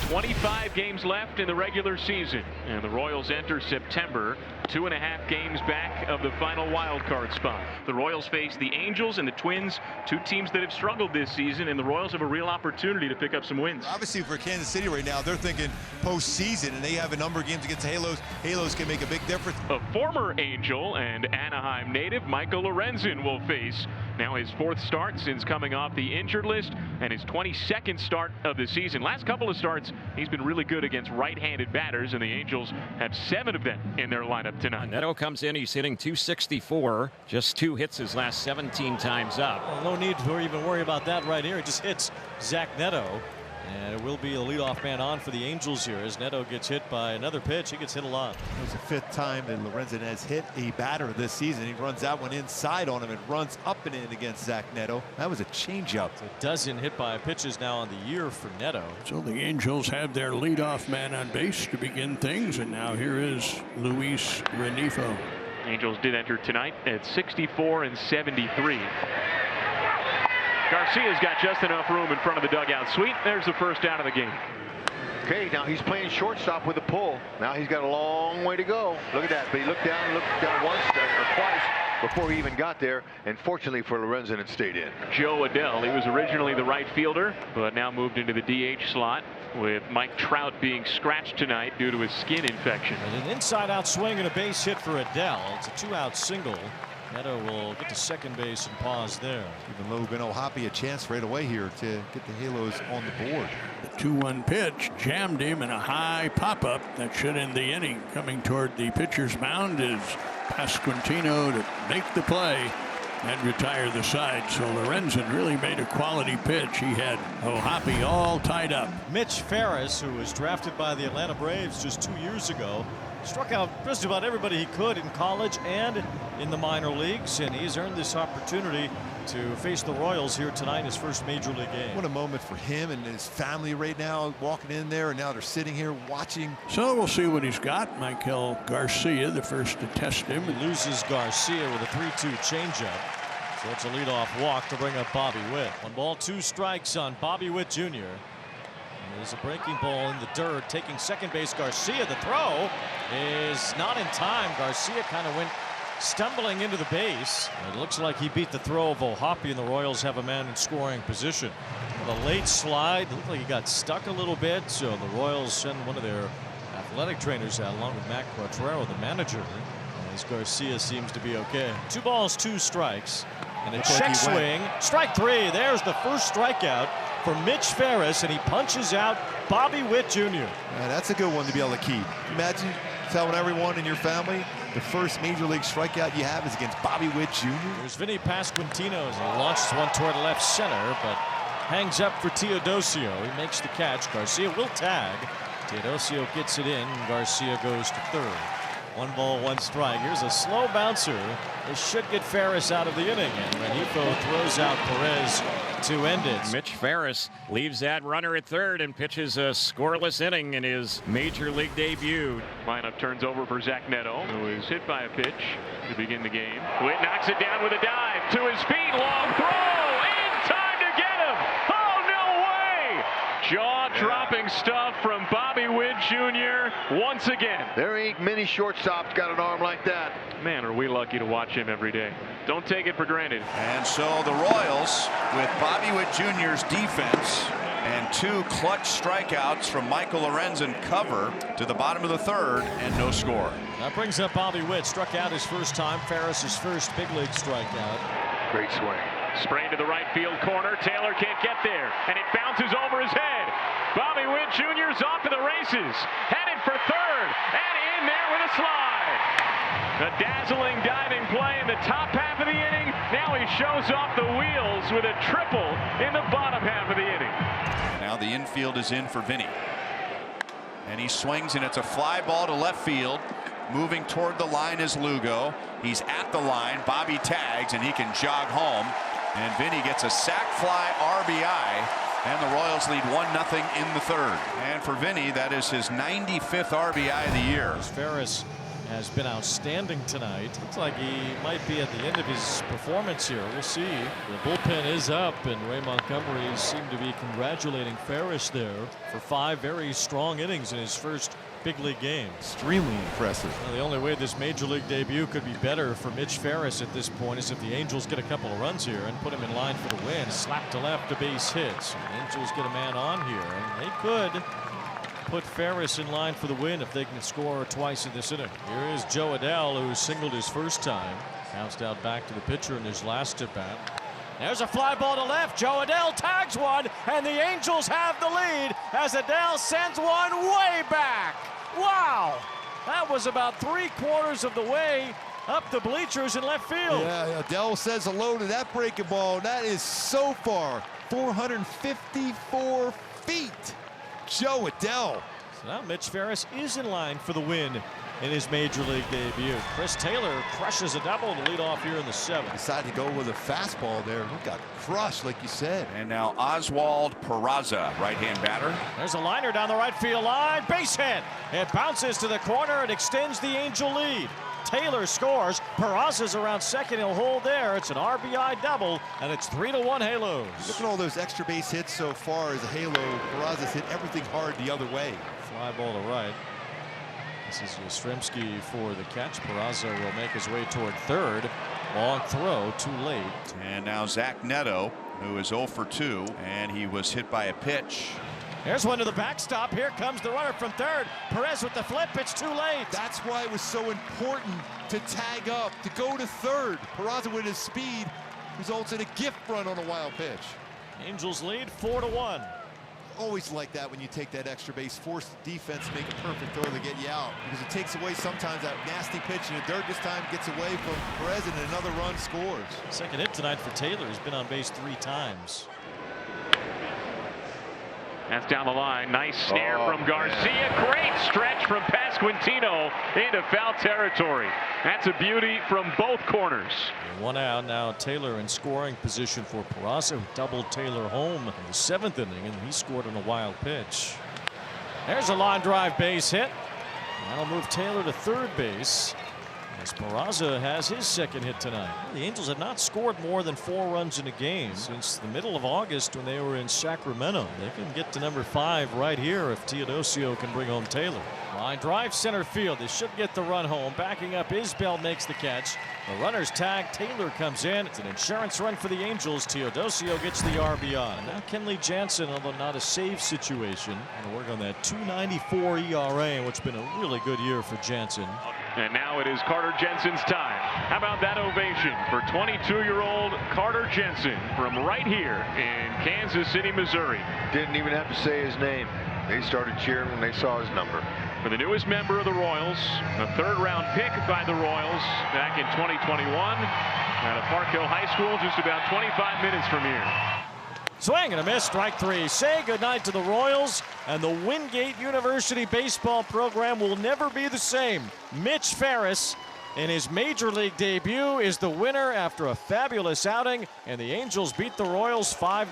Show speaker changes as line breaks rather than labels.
25 games left in the regular season, and the Royals enter September 2.5 games back of the final wild card spot. The Royals face the Angels and the Twins, two teams that have struggled this season, and the Royals have a real opportunity to pick up some wins.
Obviously for Kansas City right now, they're thinking postseason, and they have a number of games against the Halos. Halos can make a big difference.
A former Angel and Anaheim native, Michael Lorenzen, will face now his 4th start since coming off the injured list and his 22nd start of the season. Last couple of starts, he's been really good against right-handed batters, and the Angels have 7 of them in their lineup tonight.
Neto comes in, he's hitting .264, just 2 hits his last 17 times up.
Well, no need to even worry about that right here. He just hits Zach Neto. And it will be a leadoff man on for the Angels here as Neto gets hit by another pitch. He gets hit a lot.
It was the 5th time that Lorenzen has hit a batter this season. He runs that one inside on him and runs up and in against Zach Neto. That was a changeup.
It's a dozen hit by pitches now on the year for Neto.
So the Angels have their leadoff man on base to begin things, and now here is Luis Renifo.
Angels did enter tonight at 64 and 73. Garcia's got just enough room in front of the dugout suite. There's the first out of the game.
Okay, now he's playing shortstop with a pull. Now he's got a long way to go. Look at that. But he looked down once or twice before he even got there. And fortunately for Lorenzen, it stayed in.
Joe Adell, he was originally the right fielder, but now moved into the DH slot, with Mike Trout being scratched tonight due to his skin infection.
And an inside-out swing and a base hit for Adell. It's a 2-out single. Neto will get to second base and pause there.
Even Logan O'Hoppe a chance right away here to get the Halos on the board.
The 2-1 pitch jammed him in a high pop-up that should end the inning. Coming toward the pitcher's mound is Pasquantino to make the play and retire the side. So Lorenzen really made a quality pitch. He had O'Hoppe all tied up.
Mitch Farris, who was drafted by the Atlanta Braves just 2 years ago, struck out just about everybody he could in college and in the minor leagues, and he's earned this opportunity to face the Royals here tonight in his first major league game.
What a moment for him and his family right now, walking in there, and now they're sitting here watching.
So we'll see what he's got. Michael Garcia, the first to test him.
He loses Garcia with a 3-2 changeup. So it's a leadoff walk to bring up Bobby Witt. 1 ball, 2 strikes on Bobby Witt Jr. There's a breaking ball in the dirt, taking second base. Garcia, the throw is not in time. Garcia kind of went stumbling into the base. It looks like he beat the throw of O'Hoppe, and the Royals have a man in scoring position. The late slide looked like he got stuck a little bit, so the Royals send one of their athletic trainers out along with Matt Quattrero, the manager, as Garcia seems to be okay. 2 balls, 2 strikes, and a check swing. Strike 3. There's the first strikeout for Mitch Farris, and he punches out Bobby Witt Jr.
Yeah, that's a good one to be able to keep. Imagine telling everyone in your family the first major league strikeout you have is against Bobby Witt Jr.
There's Vinny Pasquantino as he launches one toward left center, but hangs up for Teodosio. He makes the catch. Garcia will tag. Teodosio gets it in. Garcia goes to third. 1 ball, 1 strike. Here's a slow bouncer. This should get Farris out of the inning, and Renifo throws out Perez to end it.
Mitch Farris leaves that runner at third and pitches a scoreless inning in his major league debut.
Lineup turns over for Zach Neto, who is hit by a pitch to begin the game. Witt knocks it down with a dive to his feet. Long throw in time to get him. Oh, no way! Jaw-dropping stuff from Bobby Witt Jr. once again.
There ain't many shortstops got an arm like that.
Man, are we lucky to watch him every day. Don't take it for granted.
And so the Royals, with Bobby Witt Jr.'s defense and 2 clutch strikeouts from Michael Lorenzen, cover to the bottom of the 3rd and no score.
That brings up Bobby Witt. Struck out his first time. Farris's first big league strikeout.
Great swing.
Sprayed to the right field corner. Taylor can't get there, and it bounces over his head. Bobby Witt Jr.'s off to the races, headed for third, and in there with a slide. A dazzling diving play in the top half of the inning. Now he shows off the wheels with a triple in the bottom half of the inning.
Now the infield is in for Vinny. And he swings, and it's a fly ball to left field. Moving toward the line is Lugo. He's at the line. Bobby tags, and he can jog home. And Vinny gets a sac fly RBI. And the Royals lead 1-0 in the 3rd. And for Vinny, that is his 95th RBI of the year.
Farris has been outstanding tonight. Looks like he might be at the end of his performance here. We'll see. The bullpen is up, and Ray Montgomery seemed to be congratulating Farris there for 5 very strong innings in his first big league game.
Extremely impressive.
Well, the only way this major league debut could be better for Mitch Farris at this point is if the Angels get a couple of runs here and put him in line for the win. Slap to left, a base hit. So the Angels get a man on here, and they could put Farris in line for the win if they can score twice in this inning. Here is Joe Adell, who singled his first time. Bounced out back to the pitcher in his last at bat. There's a fly ball to left. Joe Adell tags one, and the Angels have the lead as Adell sends one way back. Wow! That was about 3/4 of the way up the bleachers in left field.
Yeah, Adell says hello to that breaking ball. That is so far 454 feet. Joe Adell.
So now Mitch Farris is in line for the win in his major league debut. Chris Taylor crushes a double to lead off here in the 7th.
Decided to go with a fastball there. He got crushed, like you said.
And now Oswald Peraza, right-hand batter.
There's a liner down the right field line. Base hit. It bounces to the corner and extends the Angel lead. Taylor scores. Peraza's around second. He'll hold there. It's an RBI double, and it's 3-1 Halos.
Look at all those extra base hits so far as a Halo. Peraza's hit everything hard the other way.
Fly ball to right. This is Yastrzemski for the catch. Peraza will make his way toward third. Long throw, too late.
And now Zach Neto, who is 0 for 2, and he was hit by a pitch.
There's one to the backstop. Here comes the runner from third. Perez with the flip. It's too late.
That's why it was so important to tag up, to go to third. Peraza with his speed results in a gift run on a wild pitch.
Angels lead 4-1.
Always like that when you take that extra base, force the defense to make a perfect throw to get you out, because it takes away sometimes that nasty pitch in the dirt. This time gets away from Perez and another run scores.
Second hit tonight for Taylor. He's been on base 3 times.
That's down the line. Nice snare from Garcia. Great stretch from Pasquantino into foul territory. That's a beauty from both corners.
And 1 out. Now Taylor in scoring position for Peraza, who doubled Taylor home in the 7th inning, and he scored on a wild pitch. There's a line drive base hit. That'll move Taylor to third base, as Peraza has his second hit tonight. The Angels have not scored more than 4 runs in a game since the middle of August when they were in Sacramento. They can get to number 5 right here if Teodosio can bring home Taylor. Line drive center field. They should get the run home. Backing up, Isbell makes the catch. The runner's tag. Taylor comes in. It's an insurance run for the Angels. Teodosio gets the RBI. Now Kenley Jansen, although not a save situation, going to work on that 2.94 ERA, which has been a really good year for Jansen.
And now it is Carter Jensen's time. How about that ovation for 22-year-old Carter Jensen from right here in Kansas City, Missouri.
Didn't even have to say his name. They started cheering when they saw his number.
For the newest member of the Royals, a 3rd-round pick by the Royals back in 2021 out of Park Hill High School, just about 25 minutes from here.
Swing and a miss, strike 3. Say goodnight to the Royals, and the Wingate University baseball program will never be the same. Mitch Farris, in his major league debut, is the winner after a fabulous outing, and the Angels beat the Royals 5-1.